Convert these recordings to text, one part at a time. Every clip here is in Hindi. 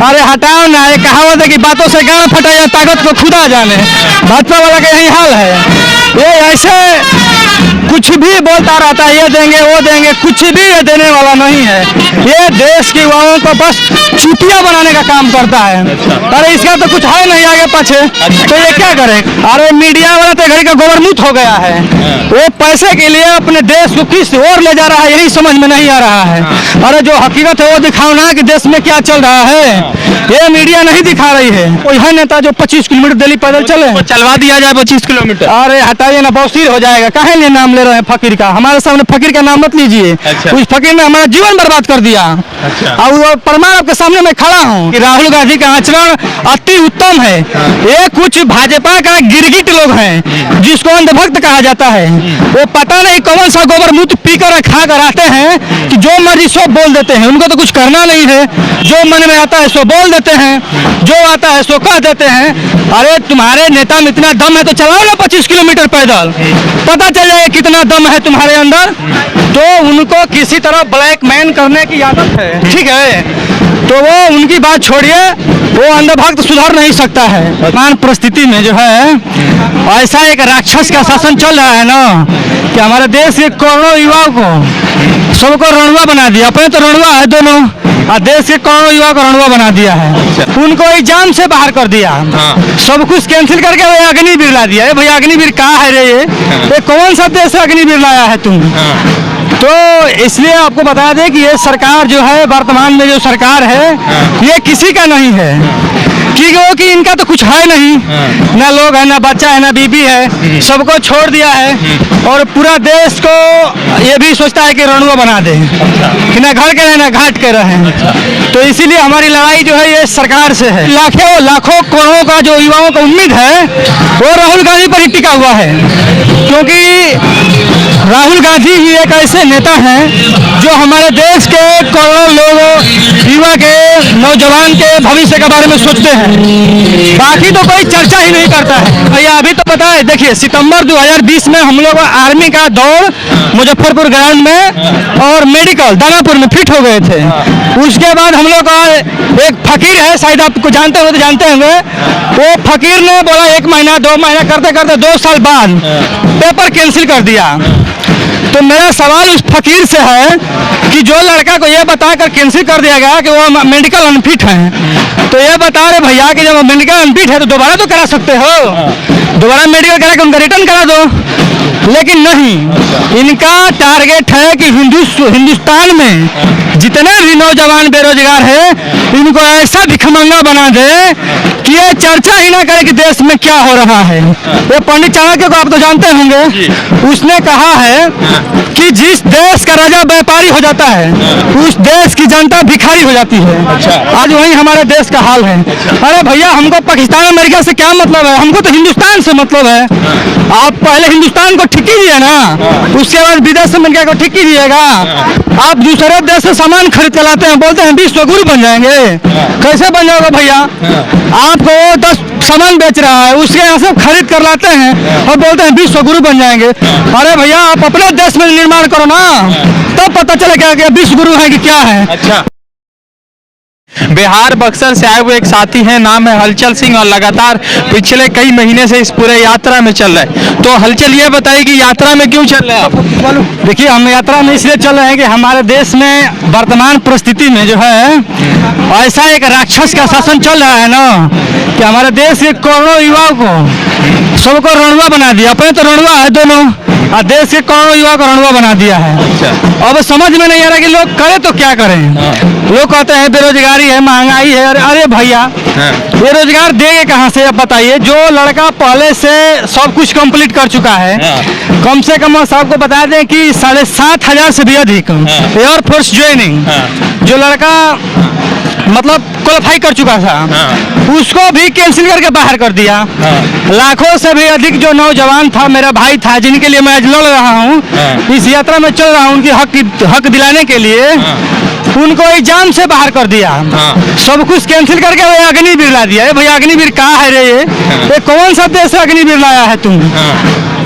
अरे हटाओ ना, ये कहावत है कि बातों से गांड फटा या ताकत को खुदा जाने। भाजपा वाला का यही हाल है, ये ऐसे कुछ भी बोलता रहता है, ये देंगे वो देंगे, कुछ भी ये देने वाला नहीं है। ये देश के युवाओं को बस चुटिया बनाने का काम करता है। अरे इसका तो कुछ है नहीं आगे पीछे, तो ये क्या करे? अरे मीडिया वाला तो घड़ी का गोबरमुत हो गया है, वो पैसे के लिए अपने देश को किस ओर ले जा रहा है यही समझ में नहीं आ रहा है। अरे जो हकीकत है वो दिखाओ ना कि देश में क्या चल रहा है, ये मीडिया नहीं दिखा रही है। कोई है नेता जो 25 किलोमीटर दिल्ली पैदल चले? चलवा दिया जाए 25 किलोमीटर। अरे हटाइए ना, बौसीर हो जाएगा। काहे लिए नाम ले रहे हैं फकीर का? हमारे सामने फकीर का नाम मत लीजिए। उस फकीर ने हमारा जीवन बर्बाद कर दिया। और वो प्रमाण आपके सामने मैं खड़ा हूँ कि राहुल गांधी का आचरण अति उत्तम है। ये कुछ भाजपा का गिरगिट लोग हैं जिसको अंधभक्त कहा जाता है, वो पता नहीं कौन सा गोबरमुत पीकर खा कर आते हैं कि जो मर्जी सो बोल देते हैं। उनको तो कुछ करना नहीं है, जो मन में आता है सो बोल देते हैं, जो आता है सो कह देते हैं। अरे तुम्हारे नेता में इतना दम है तो चलाओ ना 25 किलोमीटर पैदल, पता चल जाएगा कितना दम है तुम्हारे अंदर। तो उनको किसी तरह ब्लैक मैन करने की आदत है, ठीक है? तो वो उनकी बात छोड़िए, वो अंधभक्त सुधर नहीं सकता है। वर्तमान परिस्थिति में जो है ऐसा एक राक्षस का शासन चल रहा है ना कि हमारे देश के करोड़ों युवाओं को सबको रणुआ बना दिया। अपने तो रणुआ है दोनों, और देश के करोड़ों युवा को रणुआ बना दिया है। उनको एग्जाम से बाहर कर दिया, सब कुछ कैंसिल करके वो अग्निवीर ला दिया। भैया अग्निवीर कहाँ है रे? ये कौन सा देश से अग्निवीर लाया है तुम? तो इसलिए आपको बता दें कि ये सरकार जो है, वर्तमान में जो सरकार है, ये किसी का नहीं है, क्योंकि इनका तो कुछ है नहीं, ना लोग है, ना बच्चा है, ना बीबी है, सबको छोड़ दिया है। और पूरा देश को ये भी सोचता है कि रणुआ बना दे, कि ना घर के रहे ना घाट के रहे। तो इसीलिए हमारी लड़ाई जो है ये सरकार से है। लाखों करोड़ों का जो युवाओं को उम्मीद है वो राहुल गांधी पर ही टिका हुआ है, क्योंकि राहुल गांधी ही एक ऐसे नेता हैं जो हमारे देश के करोड़ों लोगों, युवा के, नौजवान के भविष्य के बारे में सोचते हैं। बाकी तो कोई चर्चा ही नहीं करता है। भैया अभी तो पता है, देखिए सितंबर 2020 में हम लोग आर्मी का दौड़ मुजफ्फरपुर ग्राउंड में और मेडिकल दानापुर में फिट हो गए थे। उसके बाद हम लोग का एक फकीर है, शायद आपको जानते हो तो जानते होंगे, वो फकीर ने बोला 1 महीना 2 महीना करते करते 2 साल बाद पेपर कैंसिल कर दिया। तो मेरा सवाल उस फकीर से है कि जो लड़का को ये बताकर कैंसिल कर दिया गया कि वो मेडिकल अनफिट है, तो ये बता रहे भैया कि जब मेडिकल अनफिट है तो दोबारा तो करा सकते हो, दोबारा मेडिकल करा के उनका रिटर्न करा दो। लेकिन नहीं, इनका टारगेट है कि हिंदुस्तान में जितने भी नौजवान बेरोजगार है इनको ऐसा भिखमंगा बना दे कि ये चर्चा ही ना करे कि देश में क्या हो रहा है। ये पंडित चाणक्य को आप तो जानते होंगे, उसने कहा है कि जिस देश का राजा व्यापारी हो जाता है उस देश की जनता भिखारी हो जाती है। आज वही हमारे देश का हाल है। अरे भैया हमको पाकिस्तान अमेरिका से क्या मतलब है, हमको तो हिंदुस्तान से मतलब है। आप पहले हिंदुस्तान को ठिकी दिए ना, उसके बाद विदेश अमेरिका को ठिकी दिएगा। आप दूसरे देश से सामान खरीद के लाते हैं, बोलते हैं विश्व गुरु बन जाएंगे। कैसे बन जाओगे भैया? आपको 10 सामान बेच रहा है, उसके यहाँ से खरीद कर लाते हैं और बोलते हैं विश्व गुरु बन जाएंगे। अरे भैया आप अपने देश में निर्माण करो ना, तब पता चलेगा कि विश्व गुरु है कि क्या है। अच्छा, बिहार बक्सर से आए हुए एक साथी हैं, नाम है हलचल सिंह, और लगातार पिछले कई महीने से इस पूरे यात्रा में चल रहे हैं। तो हलचल ये बताइए कि यात्रा में क्यों चल रहे हैं आप? देखिए हम यात्रा में इसलिए चल रहे हैं कि हमारे देश में वर्तमान परिस्थिति में जो है ऐसा एक राक्षस का शासन चल रहा है ना कि हमारे देश के करोड़ों युवाओं को सबको रणुआ बना दिया। अपने तो रणुआ है दोनों, और देश के करोड़ों युवा को रणुआ बना दिया है। अब समझ में नहीं आ रहा कि लोग करें तो क्या करें। लोग कहते हैं बेरोजगारी है, महंगाई है। अरे भैया ये रोजगार देंगे कहाँ से? अब बताइए, जो लड़का पहले से सब कुछ कंप्लीट कर चुका है, कम से कम सबको बता दें कि 7,500 से भी अधिक एयरफोर्स ज्वाइनिंग जो लड़का मतलब क्वालिफाई कर चुका था, उसको भी कैंसिल करके बाहर कर दिया। लाखों से भी अधिक जो नौजवान था, मेरा भाई था, जिनके लिए मैं आज लड़ रहा हूँ, इस यात्रा में चल रहा हूँ, उनकी हक दिलाने के लिए, उनको एग्जाम से बाहर कर दिया। सब कुछ कैंसिल करके वो अग्निवीर ला दिया। भैया अग्निवीर कहाँ है रे? ये कौन सा देश से अग्निवीर लाया है तुम?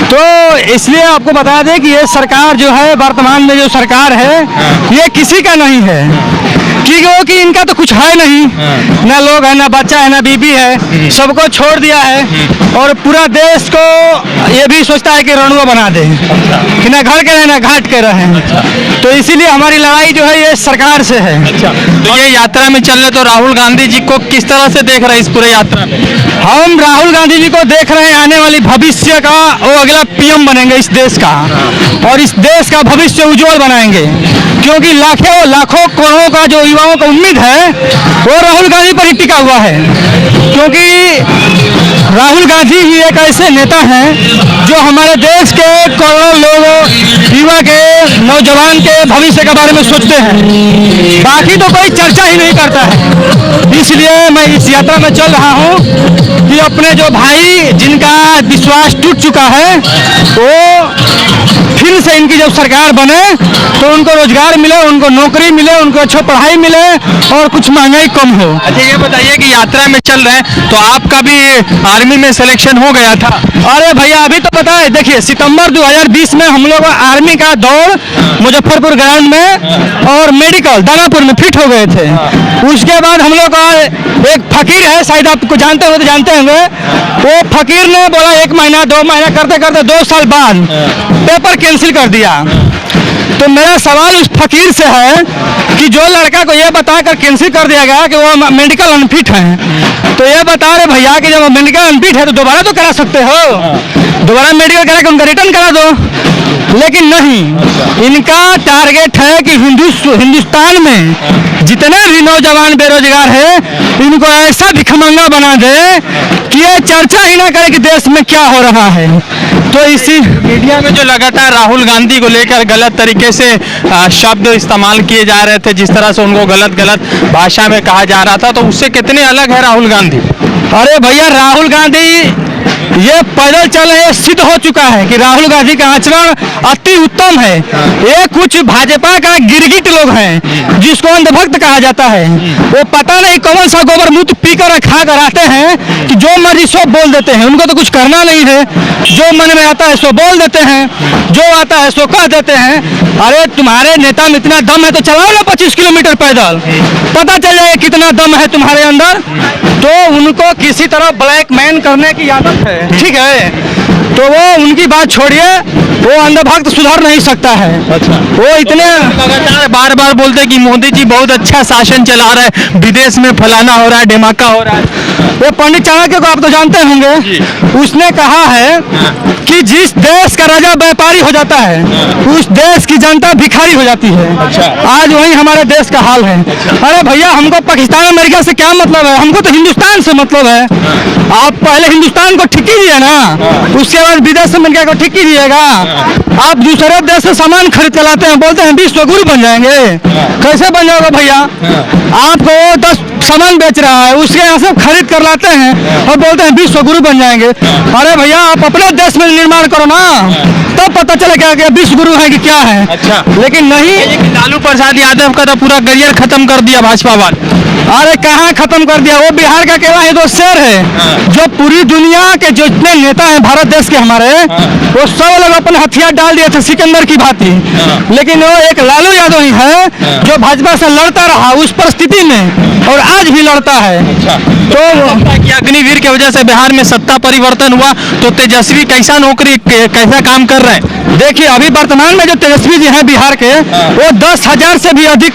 तो इसलिए आपको बता दें कि ये सरकार जो है, वर्तमान में जो सरकार है, ये किसी का नहीं है, हीरो की इनका तो कुछ है नहीं, ना लोग है, ना बच्चा है, ना बीबी है, सबको छोड़ दिया है और पूरा देश को ये भी सोचता है कि रणुआ बना दे, कि ना घर के रहे ना घाट के रहे। तो इसीलिए हमारी लड़ाई जो है ये सरकार से है। तो ये यात्रा में चल रहे तो राहुल गांधी जी को किस तरह से देख रहे हैं इस पूरे यात्रा में? हम राहुल गांधी जी को देख रहे हैं आने वाली भविष्य का, वो अगला पीएम बनेंगे इस देश का और इस देश का भविष्य उज्जवल बनाएंगे, क्योंकि लाखों करोड़ों का जो युवाओं को उम्मीद है वो राहुल गांधी पर ही टिका हुआ है। क्योंकि राहुल गांधी ही एक ऐसे नेता हैं जो हमारे देश के करोड़ों लोगों, युवा के, नौजवान के भविष्य के बारे में सोचते हैं, बाकी तो कोई चर्चा ही नहीं करता है। इसलिए मैं इस यात्रा में चल रहा हूँ कि अपने जो भाई जिनका विश्वास टूट चुका है वो फिर से इनकी जब सरकार बने तो उनको रोजगार मिले, उनको नौकरी मिले, उनको अच्छी पढ़ाई मिले और कुछ महंगाई कम हो। अच्छा ये बताइए कि यात्रा में चल रहे हैं तो आपका भी आर्मी में सिलेक्शन हो गया था? अरे भैया अभी तो पता है, देखिए सितंबर 2020 में हम लोग आर्मी का दौड़ मुजफ्फरपुर ग्राउंड में और मेडिकल दानापुर में फिट हो गए थे। उसके बाद हम लोग का एक फकीर है, शायद आपको जानते हो तो जानते होंगे, वो फकीर ने बोला 1 महीना 2 महीना करते करते 2 साल बाद पेपर कैंसिल कर दिया। तो मेरा सवाल उस फकीर से है कि जो लड़का को ये बताकर कैंसिल कर दिया गया कि वो मेडिकल अनफिट है, तो ये बता रहे भैया कि जब मेडिकल अनफिट है तो दोबारा तो करा सकते हो, दोबारा मेडिकल करा के उनका रिटर्न करा दो। लेकिन नहीं, इनका टारगेट है कि हिंदुस्तान में जितने भी नौजवान बेरोजगार है इनको ऐसा भिखमंगा बना दे कि ये चर्चा ही ना करे कि देश में क्या हो रहा है। तो इसी मीडिया में जो लगातार राहुल गांधी को लेकर गलत तरीके से शब्द इस्तेमाल किए जा रहे थे, जिस तरह से उनको गलत भाषा में कहा जा रहा था, तो उससे कितने अलग है राहुल गांधी? अरे भैया राहुल गांधी ये पैदल चल रहे, सिद्ध हो चुका है कि राहुल गांधी का आचरण अति उत्तम है। ये कुछ भाजपा का गिरगिट लोग हैं जिसको अंधभक्त कहा जाता है, वो पता नहीं कौन सा गोबर मूत्र पीकर खा कर आते हैं कि जो मर्जी सो बोल देते हैं, उनको तो कुछ करना नहीं है, जो मन में आता है सो बोल देते हैं, जो आता है सो कह देते हैं। अरे तुम्हारे नेता में इतना दम है तो चलाओ ना 25 किलोमीटर पैदल, पता चल जाएगा कितना दम है तुम्हारे अंदर। तो उनको किसी तरह ब्लैकमेल करने की आदत है, ठीक है, तो वो उनकी बात छोड़िए, वो अंधभक्त सुधर नहीं सकता है। अच्छा। वो इतने लगातार बार बार बोलते कि मोदी जी बहुत अच्छा शासन चला रहे हैं, विदेश में फलाना हो रहा है, धमाका हो रहा है। वो पंडित चाणक्य को आप तो जानते होंगे, उसने कहा है कि जिस देश का राजा व्यापारी हो जाता है उस देश की जनता भिखारी हो जाती है। अच्छा। आज वही हमारे देश का हाल है। अरे भैया हमको पाकिस्तान अमेरिका से क्या मतलब है, हमको तो हिंदुस्तान से मतलब है। आप पहले हिंदुस्तान को ठिकी दिए ना, उसके बाद विदेश अमेरिका को ठिकी दिएगा। आप दूसरे देश से सामान खरीद के लाते हैं, बोलते हैं विश्व गुरु बन जाएंगे, कैसे बन जाओगे भैया? आपको 10 सामान बेच रहा है, उसके यहाँ से खरीद कर लाते हैं और बोलते हैं विश्व गुरु बन जाएंगे। अरे भैया आप अपने देश में निर्माण करो ना, तब पता चलेगा कि विश्व गुरु है कि क्या है। अच्छा। लेकिन नहीं, लालू प्रसाद यादव का तो पूरा करियर खत्म कर दिया भाजपा वाले। अरे कहाँ खत्म कर दिया, वो बिहार का अकेला ही तो शेर है जो पूरी दुनिया के जो इतने नेता हैं भारत देश के हमारे, वो सब लोग अपने हथियार डाल दिए थे सिकंदर की भांति। लेकिन वो एक लालू यादव ही है जो भाजपा से लड़ता रहा उस परिस्थिति में और आज भी लड़ता है। तो अग्निवीर की वजह से बिहार में सत्ता परिवर्तन हुआ, तो तेजस्वी कैसा नौकरी कैसा काम कर रहे हैं? देखिए अभी वर्तमान में जो तेजस्वी जी हैं बिहार के, वो 10,000 से भी अधिक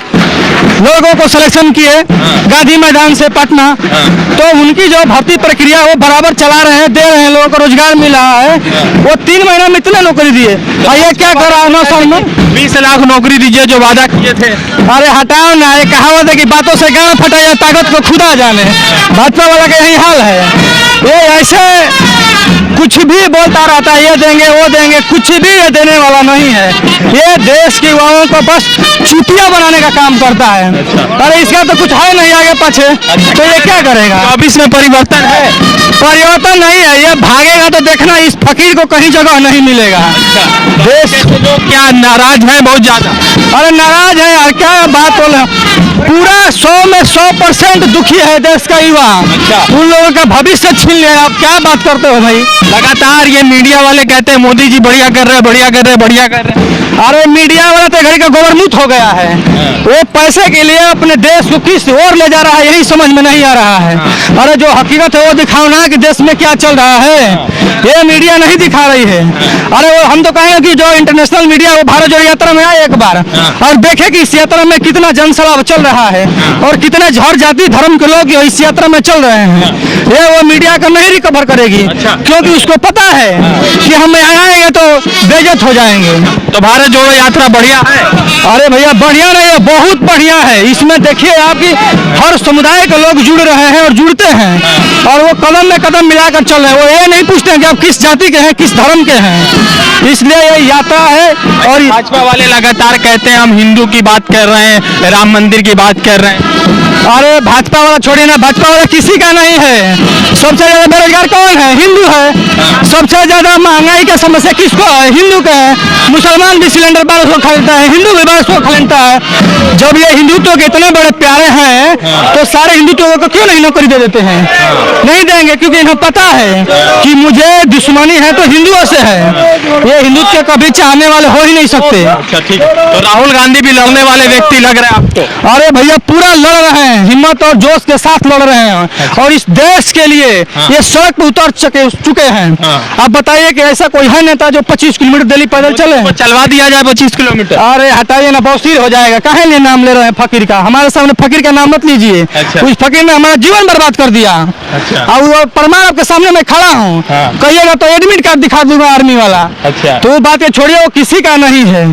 लोगों को सिलेक्शन किए गांधी मैदान से पटना। तो उनकी जो भर्ती प्रक्रिया वो बराबर चला रहे हैं, दे रहे हैं, लोगों को रोजगार मिल रहा है। वो 3 महीना में इतने नौकरी दिए, ये क्या कर रहा है 9 साल में? 20 लाख नौकरी दीजिए जो वादा किए थे। अरे हटाओ ना, ये कहावत है कि बातों से गाँव फटा या ताकत को खुदा जाने। भाजपा वाला का यही हाल है, ये ऐसे कुछ भी बोलता रहता है, ये देंगे वो देंगे, कुछ भी ये देने वाला नहीं है। ये देश के युवाओं को बस चुतिया बनाने का काम करता है। अरे इसका तो कुछ है नहीं आगे पीछे, तो ये क्या करेगा? 24 में परिवर्तन है? परिवर्तन नहीं है, ये भागेगा तो देखना इस फकीर को कहीं जगह नहीं मिलेगा। देश के लोग क्या नाराज हैं बहुत ज्यादा? अरे नाराज है यार, क्या बात बोल रहे हैं? पूरा 100 में 100% दुखी है देश का युवा। उन लोगों का भविष्य छीन लिया, आप क्या बात करते हो भाई? लगातार ये मीडिया वाले कहते हैं मोदी जी बढ़िया कर रहे हैं, बढ़िया कर रहे हैं, बढ़िया कर रहे हैं। अरे मीडिया वाला तो घड़ी का गोबरमुत हो गया है। वो पैसे के लिए अपने देश को किस ओर ले जा रहा है यही समझ में नहीं आ रहा है। अरे जो हकीकत है वो दिखाओ ना कि देश में क्या चल रहा है, ये मीडिया नहीं दिखा रही है। अरे वो हम तो कहेंगे कि जो इंटरनेशनल मीडिया वो भारत जोड़ो यात्रा में आए एक बार और देखे कि इस यात्रा में कितना जनसलाभ चल रहा है और कितने हर जाति धर्म के लोग इस यात्रा में चल रहे हैं। ये वो मीडिया का नहीं रिकवर करेगी, क्योंकि उसको पता है कि हम यहाँ आएंगे तो बेइज्जत हो जाएंगे। तो भारत जोड़ो यात्रा बढ़िया है? अरे भैया बढ़िया नहीं है, बहुत बढ़िया है। इसमें देखिए आपकी हर समुदाय के लोग जुड़ रहे हैं और जुड़ते हैं और वो कदम में कदम मिलाकर चल रहे हैं। वो ये नहीं पूछते हैं कि आप किस जाति के हैं, किस धर्म के हैं। इसलिए ये यात्रा है। और भाजपा वाले लगातार कहते हैं हम हिंदू की बात कर रहे हैं, राम मंदिर की बात कर रहे हैं। अरे भाजपा वाला छोड़िए ना, भाजपा वाला किसी का नहीं है। सबसे ज्यादा बेरोजगार कौन है? हिंदू है। सबसे ज्यादा महंगाई का समस्या किसको है? हिंदू का है। मुसलमान भी सिलेंडर 1200 खरीदता है, हिंदू भी 1200 खरीदता है। जब ये हिंदुत्व के इतने बड़े प्यारे हैं तो सारे हिंदुत्व को क्यों नहीं नौकरी दे देते हैं? नहीं देंगे, क्योंकि इन्हें पता है कि मुझे दुश्मनी है तो हिंदुओं से है। ये हिंदुत्व कभी चाहने वाले हो ही नहीं सकते। अच्छा ठीक है। तो राहुल गांधी भी लड़ने वाले व्यक्ति लग रहे हैं आपको? अरे भैया पूरा लड़ रहे हैं, हिम्मत और जोश के साथ लड़ रहे हैं और इस देश के लिए ये सड़क पर उतर चुके हैं। आप बताइए कि ऐसा कोई है नेता जो 25 किलोमीटर दिल्ली पैदल चले? चलवा दिया जाए 25 किलोमीटर? अरे हटाइए ना, बौसीर हो जाएगा। काहे लिए नाम ले रहे हैं फकीर का? हमारे सामने फकीर का नाम मत लीजिए। उस फकीर ने हमारा जीवन बर्बाद कर दिया। और वो प्रमाण आपके सामने मैं खड़ा हूँ, कहिएगा तो एडमिट कार्ड दिखा दूंगा आर्मी वाला। तो वो बात छोड़िए, वो किसी का नहीं है।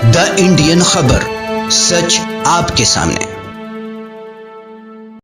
द इंडियन खबर, सच आपके सामने।